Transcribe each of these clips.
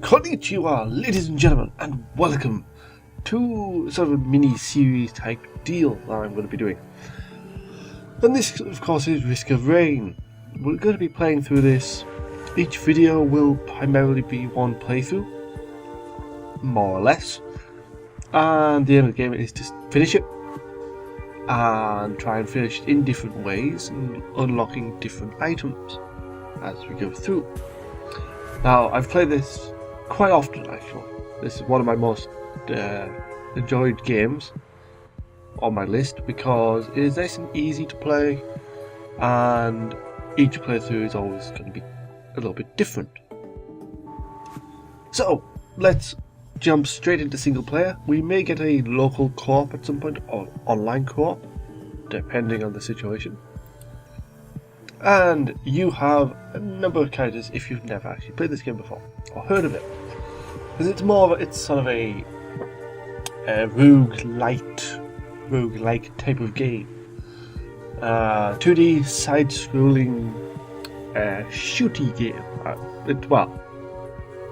Konnichiwa, ladies and gentlemen, and welcome to sort of a mini-series type deal that I'm going to be doing. And this, of course, is Risk of Rain. We're going to be playing through this. Each video will primarily be one playthrough, more or less. And the aim of the game is to finish it, and try and finish it in different ways, and unlocking different items as we go through. Now, I've played this quite often, actually. This is one of my most enjoyed games on my list because it is nice and easy to play, and each playthrough is always going to be a little bit different. So let's jump straight into single player. We may get a local co-op at some point, or online co-op, depending on the situation. And you have a number of characters if you've never actually played this game before or heard of it, because it's sort of a roguelike type of game. 2D side-scrolling shooty game. I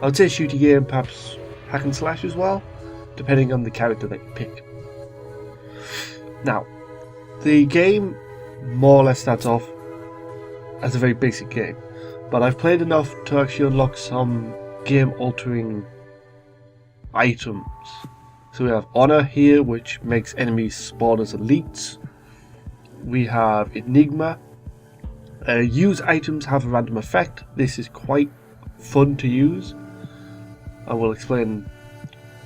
would say shooty game, perhaps hack and slash as well, depending on the character that you pick. Now, the game more or less starts off as a very basic game, but I've played enough to actually unlock some game-altering items. So we have Honor here, which makes enemies spawn as elites. We have Enigma. Use items have a random effect. This is quite fun to use. I will explain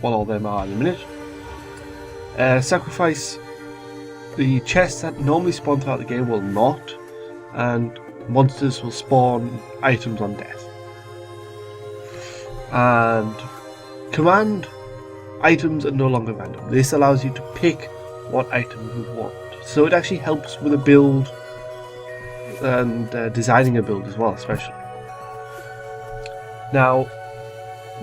what all them are in a minute. Sacrifice. The chests that normally spawn throughout the game will not, and monsters will spawn items on death. And command items are no longer random. This allows you to pick what item you want. So it actually helps with a build and designing a build as well, especially. Now,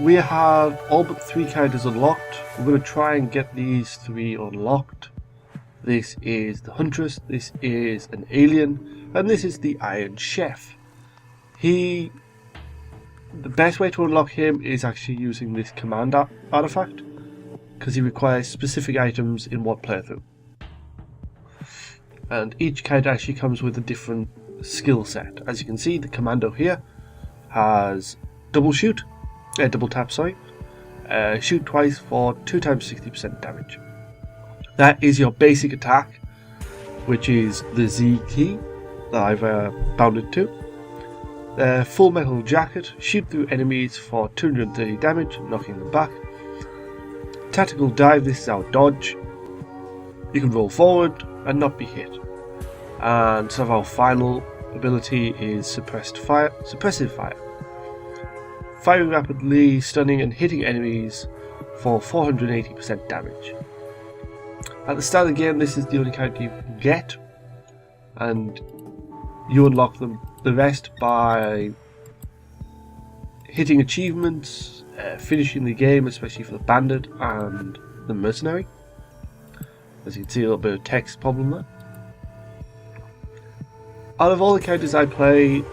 we have all but 3 characters unlocked. We're going to try and get these 3 unlocked. This is the Huntress, this is an alien, and this is the Iron Chef. The best way to unlock him is actually using this command artifact, because he requires specific items in one playthrough. And each character actually comes with a different skill set. As you can see, the commando here has double tap, shoot twice for 2 times 60% damage. That is your basic attack, which is the Z key that I've bound it to. Full Metal Jacket, shoot through enemies for 230 damage, knocking them back. Tactical Dive, this is our dodge. You can roll forward and not be hit. And sort of our final ability is Suppressive Fire. Firing rapidly, stunning and hitting enemies for 480% damage. At the start of the game, this is the only character you can get, and you unlock the rest by hitting achievements, finishing the game, especially for the Bandit and the Mercenary. As you can see, a little bit of text problem there. Out of all the characters I play,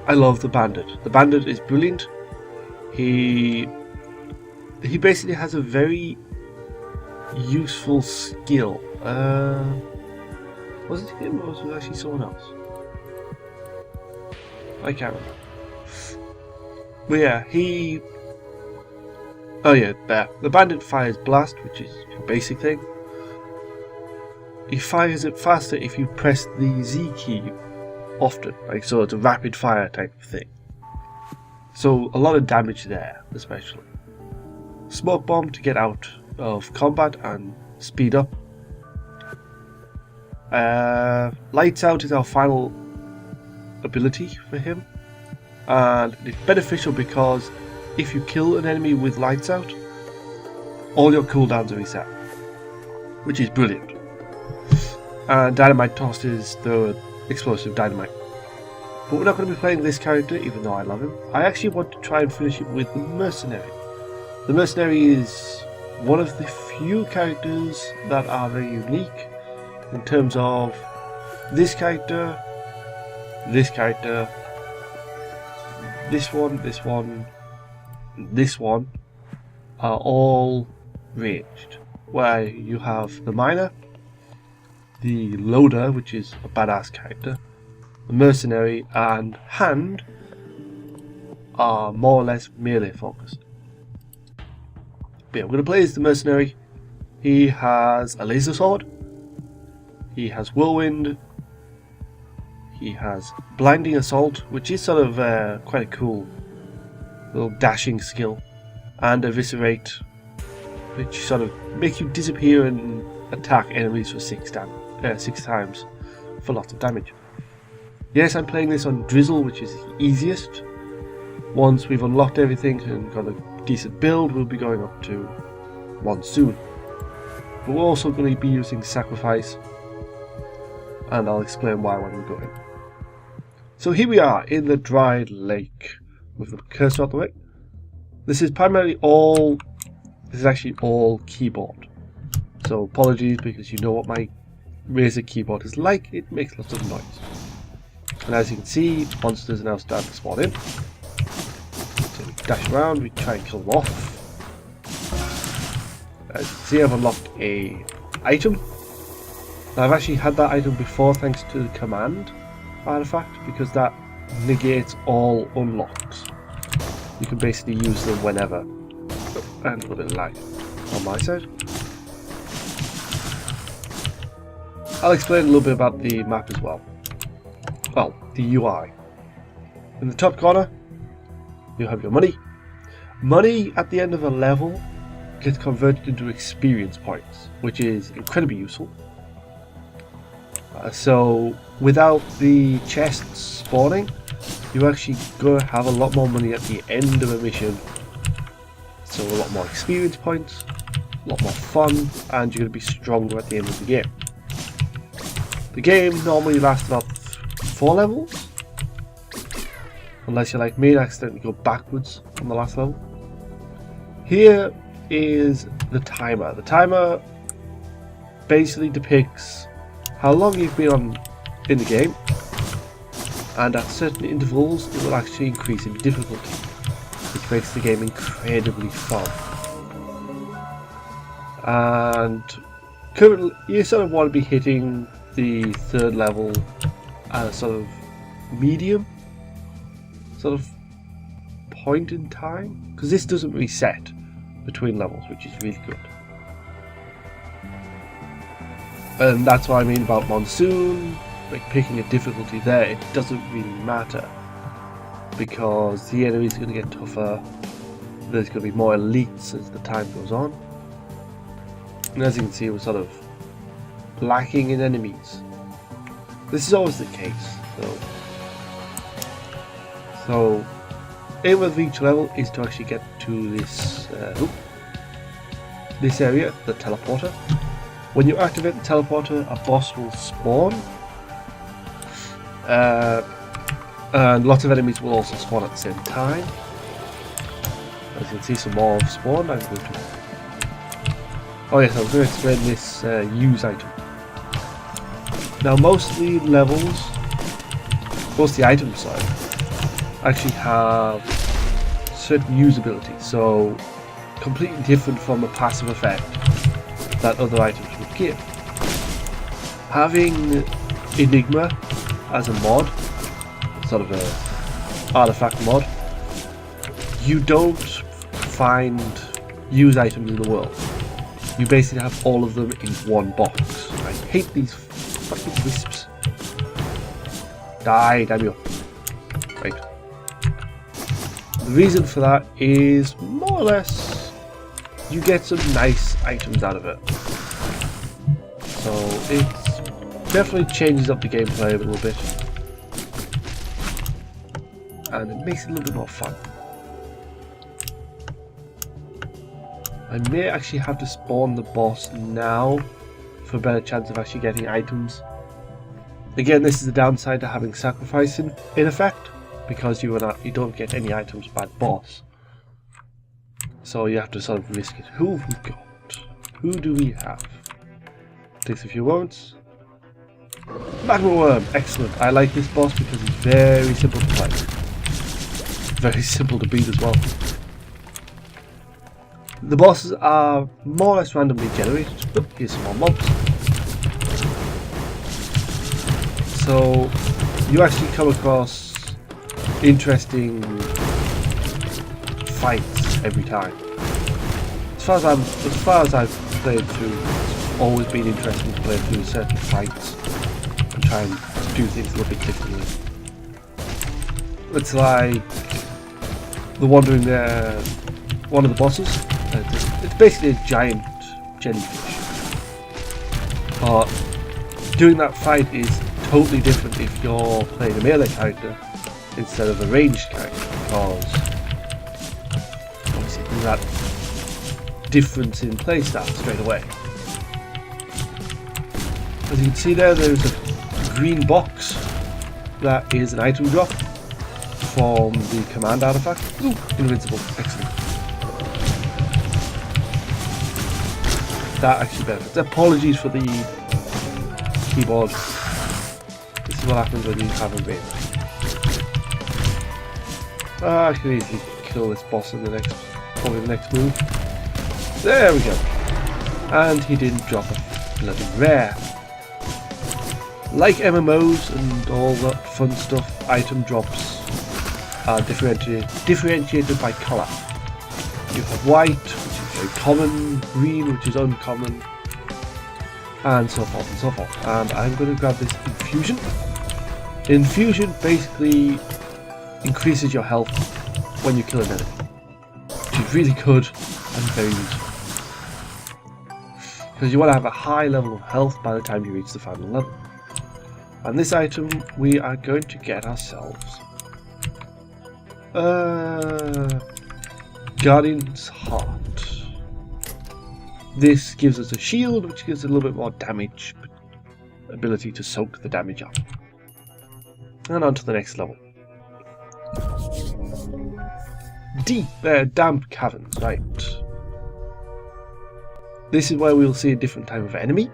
I love the Bandit. The Bandit is brilliant. He basically has a very useful skill. Was it him or was it actually someone else? I can't remember. But yeah, the Bandit fires Blast, which is a basic thing. He fires it faster if you press the Z key often, so it's a rapid fire type of thing. So a lot of damage there, especially. Smoke Bomb to get out of combat and speed up. Lights Out is our final ability for him, and it's beneficial because if you kill an enemy with Lights Out, all your cooldowns are reset, which is brilliant. And Dynamite Toss is the explosive dynamite. But we're not going to be playing this character, even though I love him. I actually want to try and finish it with the Mercenary. The Mercenary is one of the few characters that are very unique in terms of this character, this one, this one are all ranged, where you have the miner, the loader, which is a badass character, the mercenary, and hand are more or less melee focused. But yeah, I'm going to play as the mercenary. He has a laser sword, he has whirlwind, he has blinding assault, which is sort of quite a cool little dashing skill, and eviscerate, which sort of makes you disappear and attack enemies for 6 times for lots of damage. Yes, I'm playing this on Drizzle, which is the easiest. Once we've unlocked everything and got a decent build, we'll be going up to Monsoon. But we're also going to be using Sacrifice, and I'll explain why when we go in. So here we are in the dried lake with the cursor out the way. This is actually all keyboard. So apologies, because you know what my Razer keyboard is like, it makes lots of noise. And as you can see, monsters are now starting to spawn in. So we dash around, we try and kill them off. As you can see, I've unlocked a item. Now, I've actually had that item before thanks to the command artifact, because that negates all unlocks. You can basically use them whenever. And a little bit of lag on my side. I'll explain a little bit about the map as well. Well, the UI. In the top corner, you have your money. Money at the end of a level gets converted into experience points, which is incredibly useful. So without the chests spawning, you're actually going to have a lot more money at the end of a mission. So a lot more experience points, a lot more fun, and you're going to be stronger at the end of the game. The game normally lasts about 4 levels, unless you're like me and accidentally go backwards on the last level. Here is the timer. The timer basically depicts how long you've been in the game, and at certain intervals it will actually increase in difficulty, which makes the game incredibly fun. And currently you sort of want to be hitting the 3rd level at a sort of medium sort of point in time, because this doesn't reset between levels, which is really good. And that's what I mean about Monsoon, like picking a difficulty there. It doesn't really matter, because the enemies are going to get tougher, there's going to be more elites as the time goes on, and as you can see, we're sort of lacking in enemies. This is always the case, so aim of each level is to actually get to this this area, the teleporter. When you activate the teleporter, a boss will spawn, and lots of enemies will also spawn at the same time. As you can see, some more have spawned. I'm going to... Oh yes, I was going to explain this use item. Now most of the items actually have certain usability, so completely different from the passive effect that other items would give. Having Enigma as a mod, sort of a artifact mod, you don't find use items in the world. You basically have all of them in one box. I hate these fucking wisps. Die, damn you. Right. The reason for that is more or less you get some nice items out of it. So it definitely changes up the gameplay a little bit, and it makes it a little bit more fun. I may actually have to spawn the boss now for a better chance of actually getting items. Again, this is the downside to having sacrifice in effect, because you don't get any items by the boss. So you have to sort of risk it. Who have we got? Who do we have? Takes a few moments. Magma Worm! Excellent. I like this boss because he's very simple to play. Very simple to beat as well. The bosses are more or less randomly generated. Oh, here's some more mobs. So you actually come across interesting fights every time. As far as I've played through, it's always been interesting to play through certain fights and try and do things a little bit differently. It's like the Wandering there, one of the bosses. It's basically a giant jellyfish. But doing that fight is totally different if you're playing a melee character instead of a ranged character, because obviously there's that difference in playstyle straight away. As you can see there's a green box that is an item drop from the command artifact. Ooh, invincible, excellent. That actually benefits. Apologies for the keyboard. This is what happens when you have a raid. I can easily kill this boss in the next, probably the next move. There we go. And he didn't drop a bloody rare. Like MMOs and all that fun stuff, item drops are differentiated by colour. You have white, which is very common, green, which is uncommon, and so forth and so forth. And I'm going to grab this infusion. Infusion basically increases your health when you kill an enemy, which is really good and very useful, because you want to have a high level of health by the time you reach the final level. And this item we are going to get ourselves Guardian's Heart. This gives us a shield, which gives a little bit more damage, ability to soak the damage up. And on to the next level. Damp caverns, right. This is where we'll see a different type of enemy.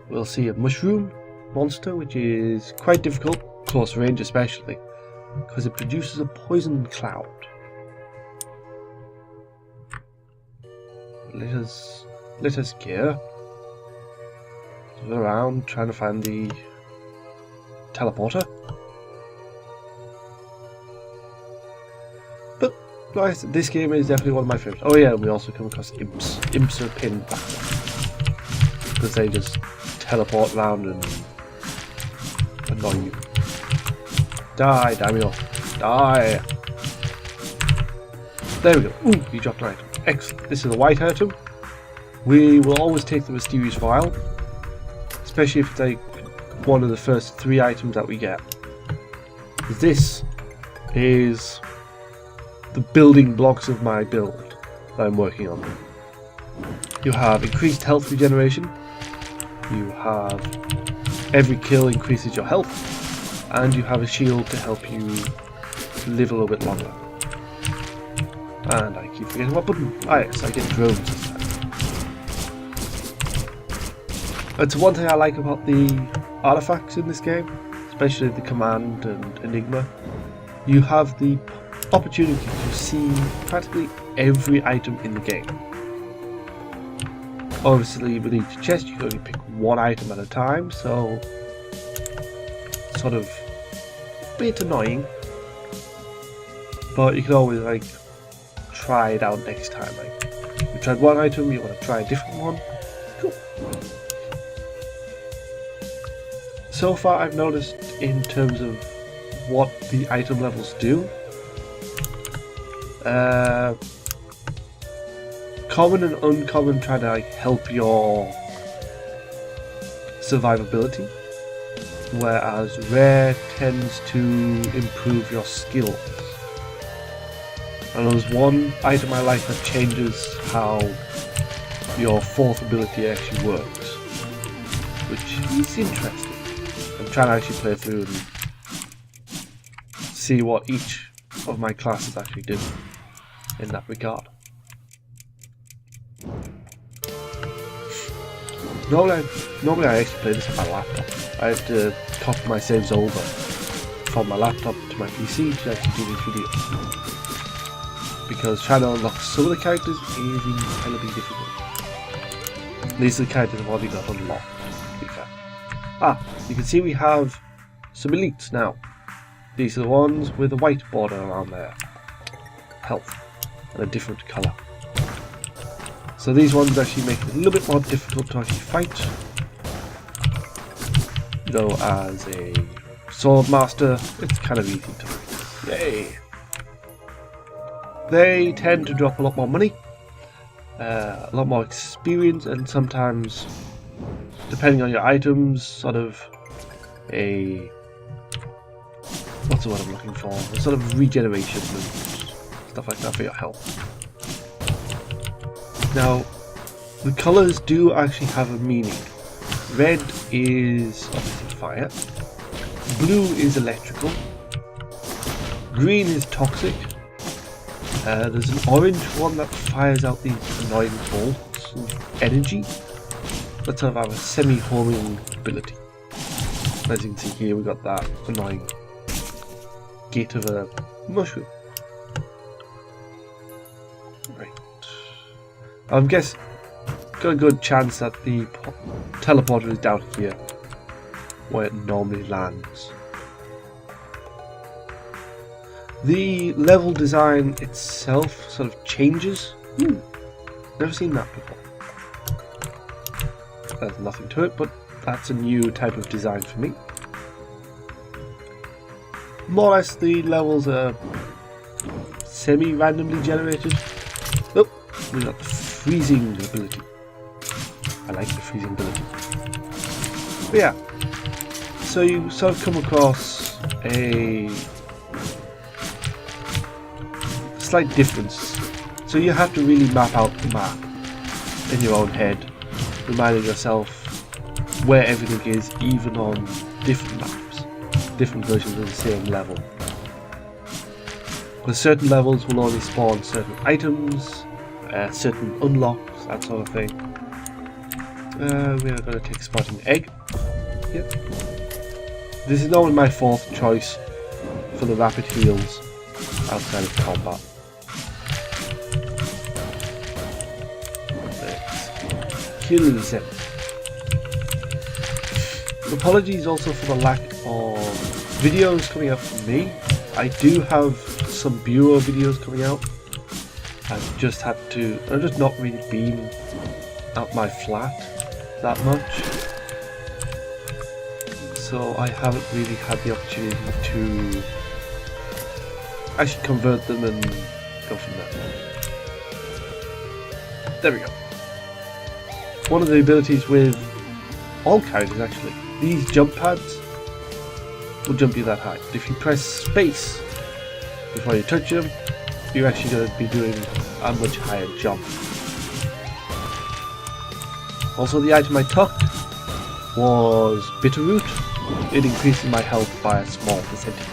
We'll see a mushroom monster, which is quite difficult, close range especially, because it produces a poison cloud. Let us gear around trying to find the teleporter. But like I said, this game is definitely one of my favourites. Oh yeah, and we also come across imps. Imps are a pain in the back because they just teleport around and annoy you. Die, Damio. Die. There we go. Ooh, you dropped an item. Excellent. This is a white item. We will always take the mysterious vial, especially if it's like one of the first 3 items that we get. This is the building blocks of my build that I'm working on. You have increased health regeneration. You have every kill increases your health, and you have a shield to help you live a little bit longer. And I keep forgetting what button. Ah yes, I get drones this time. It's one thing I like about the artifacts in this game, especially the command and Enigma. You have the opportunity to see practically every item in the game. Obviously with each chest you can only pick one item at a time, so sort of a bit annoying. But you can always like try it out next time. Like you tried one item, you want to try a different one. Cool. So far I've noticed in terms of what the item levels do. Common and uncommon try to like help your survivability, whereas rare tends to improve your skills. And there's one item I like that changes how your 4th ability actually works, which is interesting. I'm trying to actually play through and see what each of my classes actually do in that regard. Normally I actually play this on my laptop. I have to copy my saves over from my laptop to my PC to actually do these videos, because trying to unlock some of the characters is incredibly difficult. These are the characters I've already got unlocked, to be fair. You can see we have some elites now. These are the ones with a white border around their health and a different colour. So these ones actually make it a little bit more difficult to actually fight. Though as a sword master, it's kind of easy to fight. Yay! They tend to drop a lot more money, a lot more experience, and sometimes, depending on your items, sort of a... what's the word I'm looking for? A sort of regeneration and stuff like that for your health. Now, the colours do actually have a meaning. Red is obviously fire, blue is electrical, green is toxic, there's an orange one that fires out these annoying bolts of energy that sort of have a semi-homing ability. As you can see here, we've got that annoying gate of a mushroom. Right. I'm guessing got a good chance that the teleporter is down here where it normally lands. The level design itself sort of changes. Never seen that before. There's nothing to it, but that's a new type of design for me. More or less the levels are semi-randomly generated. Oh, we got the freezing ability. I like the freezing ability. But yeah, so you sort of come across a slight difference. So you have to really map out the map in your own head, reminding yourself where everything is, even on different maps, different versions of the same level. Because certain levels will only spawn certain items, certain unlocks, that sort of thing. We are going to take a spotting egg. Yep. This is normally my fourth choice for the rapid heals outside of combat. Let's kill them. Apologies also for the lack of videos coming out from me. I do have some Bureau videos coming out. I've just not really been at my flat that much, so I haven't really had the opportunity to actually convert them and go from there. There we go. One of the abilities with all characters actually, these jump pads will jump you that high. But if you press space before you touch them, you're actually going to be doing a much higher jump. Also, the item I took was Bitterroot. It increases my health by a small percentage.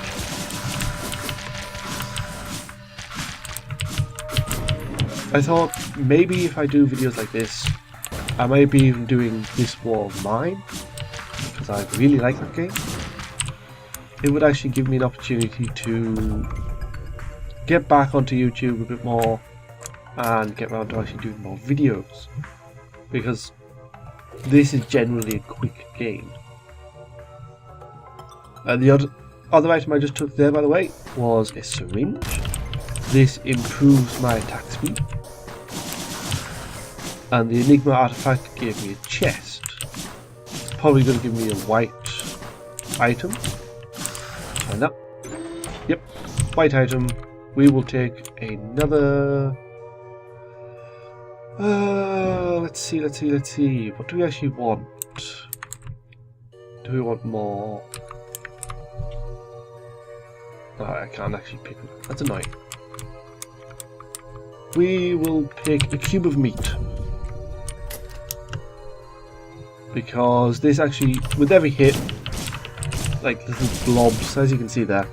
I thought maybe if I do videos like this, I might be even doing This War of Mine, because I really like that game. It would actually give me an opportunity to get back onto YouTube a bit more and get around to actually doing more videos, because this is generally a quick game. And the other item I just took there, by the way, was a syringe. This improves my attack speed. And the Enigma artifact gave me a chest. It's probably going to give me a white item. Find out. Yep, white item. We will take another... let's see. What do we actually want? Do we want more? Oh, I can't actually pick them. That's annoying. We will pick a cube of meat. Because this actually, with every hit, like little blobs, as you can see there,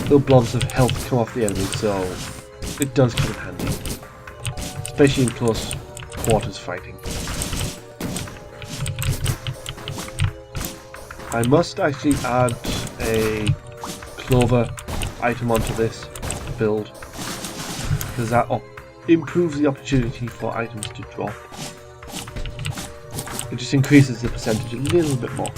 little blobs of health come off the enemy, so it does come in handy. Especially in close quarters fighting. I must actually add a clover item onto this build. because that improves the opportunity for items to drop. It just increases the percentage a little bit more.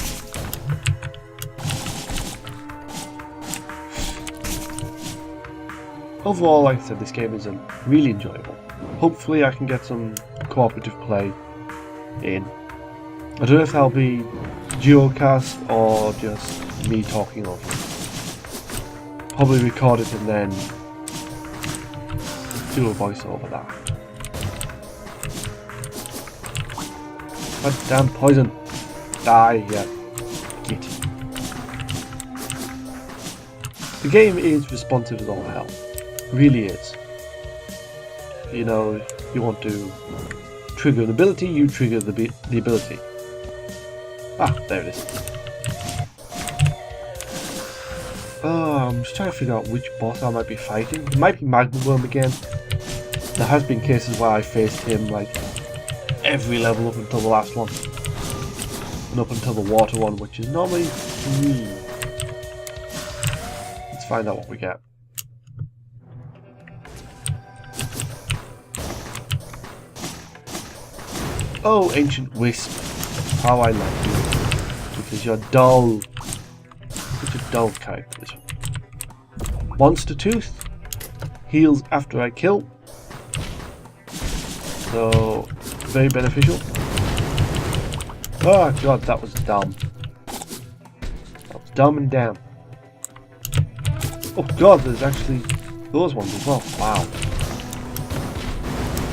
Overall, like I said, this game is really enjoyable. Hopefully I can get some cooperative play in. I don't know if that'll be duocast or just me talking over it. Probably record it and then do a voice over that. God damn poison! Die, yeah. Get it. The game is responsive as all hell. Really is. You know, if you want to trigger an ability, you trigger the ability. Ah, there it is. I'm just trying to figure out which boss I might be fighting. It might be Magma Worm again. There has been cases where I faced him like every level up until the last one. And up until the water one, which is normally 3. Let's find out what we get. Oh, Ancient Wisp. How I like you. Because you're dull. Such a dull character, this one. Monster Tooth. Heals after I kill. So, very beneficial. Oh god, that was dumb. That was dumb and damn. Oh god, there's actually those ones as well. Wow.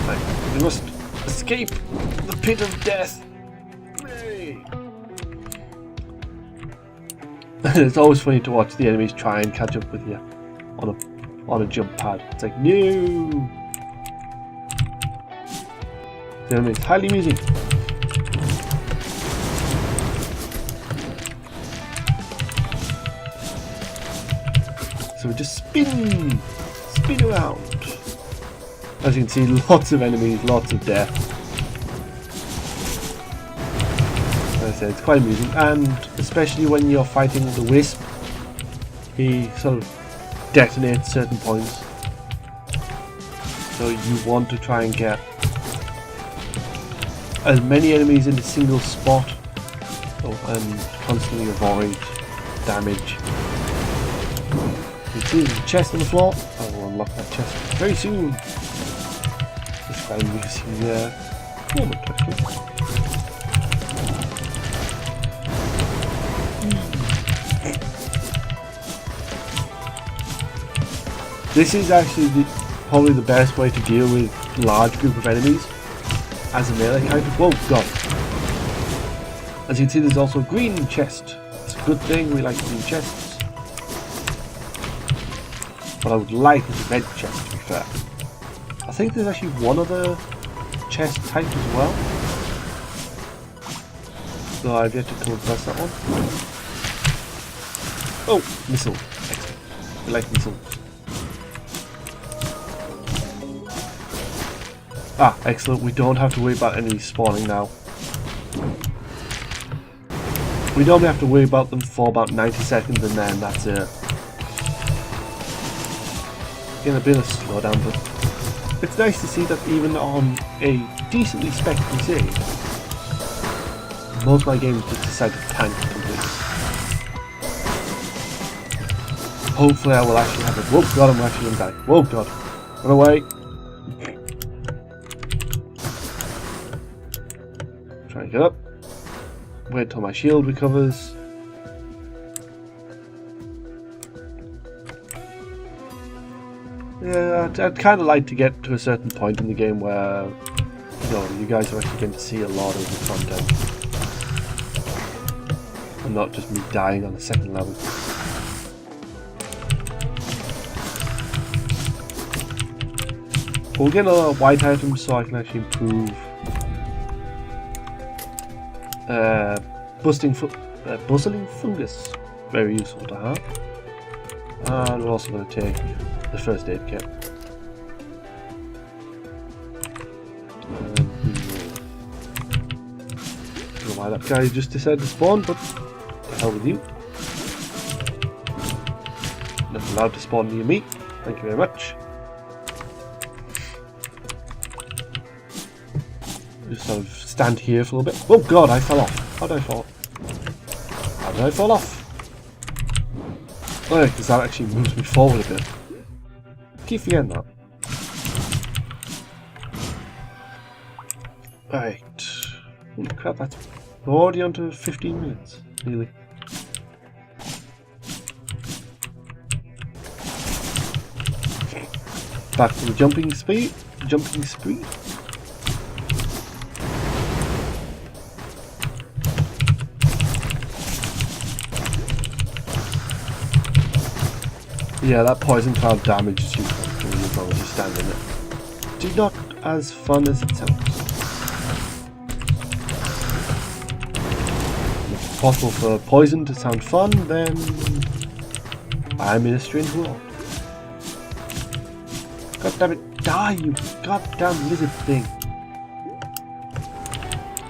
Right, we must escape the pit of death. Yay. It's always funny to watch the enemies try and catch up with you on a jump pad. It's like, no. The enemy is highly amusing. So we just spin around. As you can see, lots of enemies, lots of death. As I said, it's quite amusing, and especially when you're fighting the Wisp, he sort of detonates certain points. So you want to try and get as many enemies in a single spot, and constantly avoid damage. You see there's a chest on the floor. I will unlock that chest very soon. This guy using moment actually. This is actually probably the best way to deal with a large group of enemies as a melee character. Whoa, god. As you can see, there's also a green chest. It's a good thing, we like green chests. What I would like is a red chest, to be fair. I think there's actually one other chest type as well. So I've yet to come across that one. Oh, missile. Excellent. We like missiles. Ah, excellent. We don't have to worry about enemies spawning now. We normally have to worry about them for about 90 seconds and then that's it. Getting a bit of slowdown, but it's nice to see that even on a decently spec PC, most of my games just decide to tank completely. Hopefully I will actually have it. Whoa god, I'm actually gonna die. Whoa god. Run away. Try and get up. Wait till my shield recovers. Yeah, I'd kind of like to get to a certain point in the game where, you guys are actually going to see a lot of the content. And not just me dying on the second level. We'll get a lot of white items so I can actually improve bustling fungus. Very useful to have. And we're also going to take the first aid kit. I don't know why that guy just decided to spawn, but the hell with you. Not allowed to spawn near me. Thank you very much. just sort of stand here for a little bit. Oh god, I fell off. How did I fall? How did I fall off? Oh yeah, because that actually moves me forward a bit. Keep forgetting that. Right. Holy crap, that's already on to 15 minutes. Nearly. Back to the jumping speed. Jumping speed. Yeah, that poison cloud damages you as long as you stand in it. Not as fun as it sounds. If it's possible for poison to sound fun, then I'm in a strange world. God damn it, die, you goddamn lizard thing.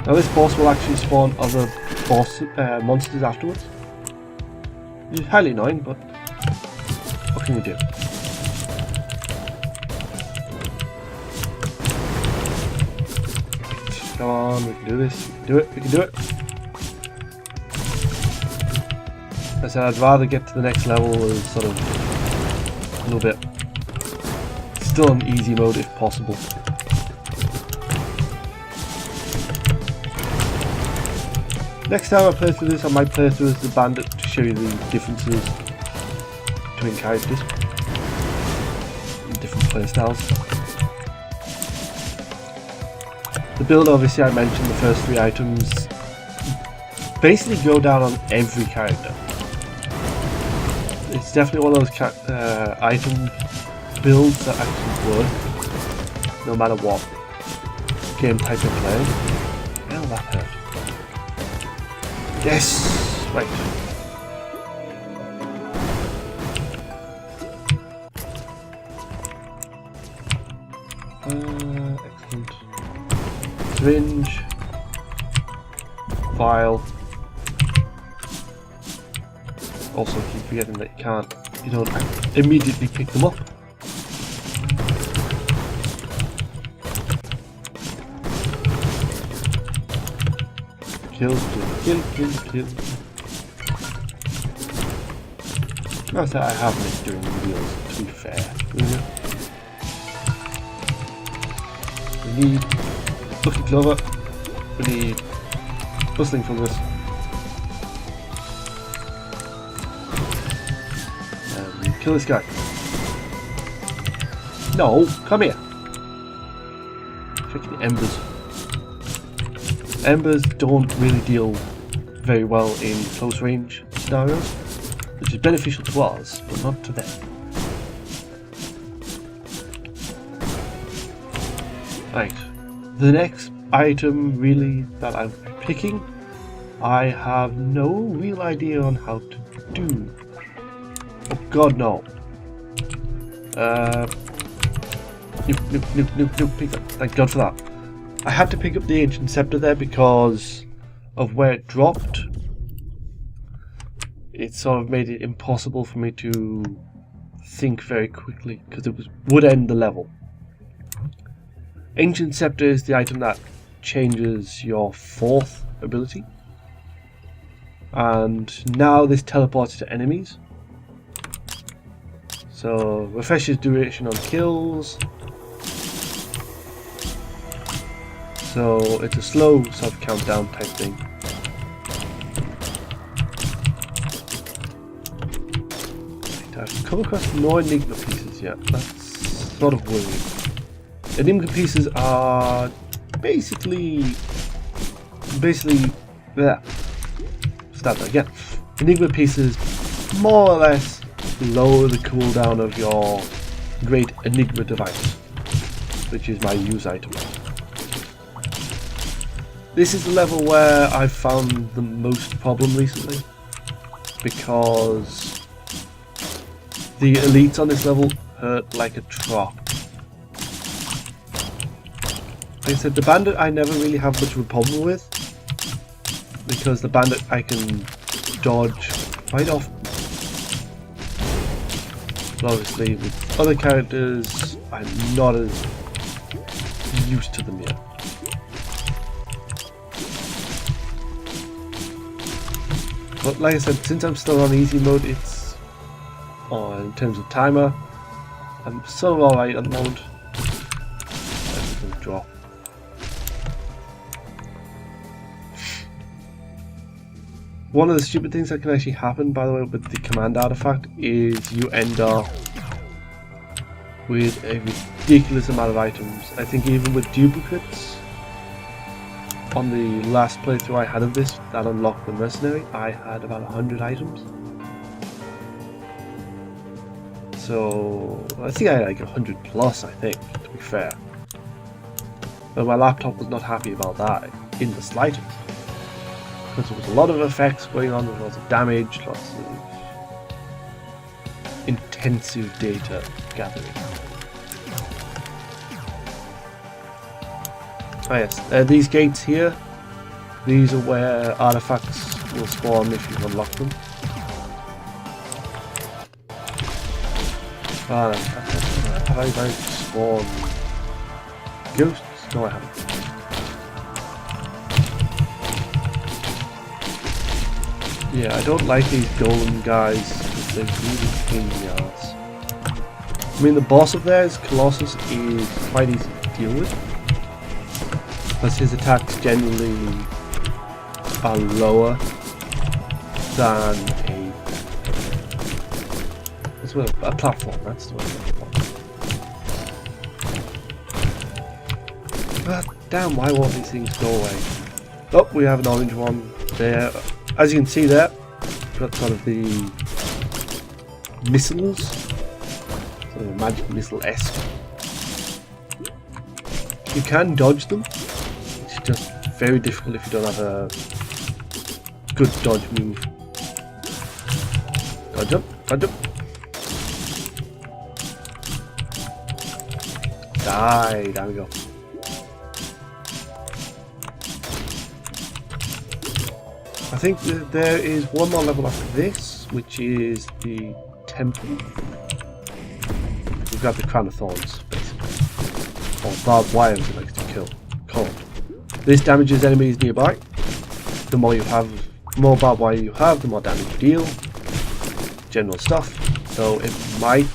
Now this boss will actually spawn other monsters afterwards. It's highly annoying, but what can you do? Come on, we can do this. We can do it. We can do it. I said I'd rather get to the next level as sort of a little bit. Still in easy mode if possible. Next time I play through this, I might play through as the bandit to show you the differences between characters and different playstyles. The build, obviously, I mentioned the first 3 items basically go down on every character. It's definitely one of those item builds that actually work no matter what game type you're playing. Hell, that hurt. Yes! Right. Excellent. Syringe. Vial. Also keep forgetting that you don't immediately pick them up. Kill. Not that I have missed doing the wheels, to be fair. We need Lucky Clover. We need Bustling Fungus. And kill this guy. No, come here. Check the embers. Embers don't really deal very well in close range scenarios, which is beneficial to us, but not to them. Right, the next item really that I'm picking, I have no real idea on how to do. Oh god, no. Nope, pick that. Thank god for that. I had to pick up the Ancient Scepter there because of where it dropped. It sort of made it impossible for me to think very quickly because it would end the level. Ancient Scepter is the item that changes your 4th ability. And now this teleports to enemies. So refreshes duration on kills. So it's a slow sort of countdown type thing. I've come across no Enigma pieces yet. That's sort of worrying. Enigma pieces are basically yeah. Start that again. Enigma pieces more or less lower the cooldown of your great Enigma device, which is my use item. This is the level where I've found the most problem recently, because the elites on this level hurt like a trap. Like I said, the bandit I never really have much of a problem with, because the bandit I can dodge quite often. But obviously with other characters I'm not as used to them yet. But like I said, since I'm still on easy mode, it's in terms of timer, I'm sort of alright at the moment. Let's withdraw. One of the stupid things that can actually happen, by the way, with the command artifact is you end up with a ridiculous amount of items. I think even with duplicates, on the last playthrough I had of this that unlocked the Mercenary, I had about 100 items. So I think I had like 100 plus, I think, to be fair. But my laptop was not happy about that in the slightest. Because there was a lot of effects going on, there was lots of damage, lots of intensive data gathering. Oh yes, these gates here, these are where artifacts will spawn if you unlock them. Have I spawned ghosts? No, I haven't. Yeah, I don't like these golem guys because they're really pain in the arse. I mean, the boss of theirs, Colossus, is quite easy to deal with. Plus his attacks generally are lower than a platform, that's the word. God damn, why won't these things go away? Oh, we have an orange one there. As you can see there, we've got sort of the missiles, sort of a magic missile-esque. You can dodge them, it's just very difficult if you don't have a good dodge move. Dodge up, dodge up. Die, there we go. I think that there is one more level after this, which is the temple. We've got the crown of thorns, basically. Or barbed wire, as it likes to kill. Called. This damages enemies nearby. The more more barbed wire you have, the more damage you deal. General stuff. So it might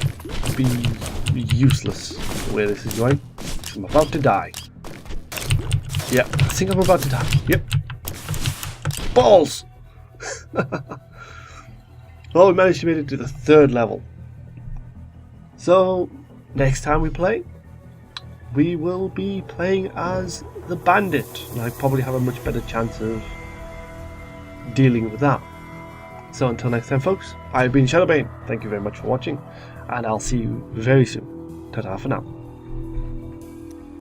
be useless the way this is going. I'm about to die. Yep, I think I'm about to die. Yep. Balls! Well, we managed to make it to the 3rd level. So, next time we play, we will be playing as the bandit. And I probably have a much better chance of dealing with that. So until next time, folks, I've been Shadowbane. Thank you very much for watching, and I'll see you very soon. Ta-ta for now.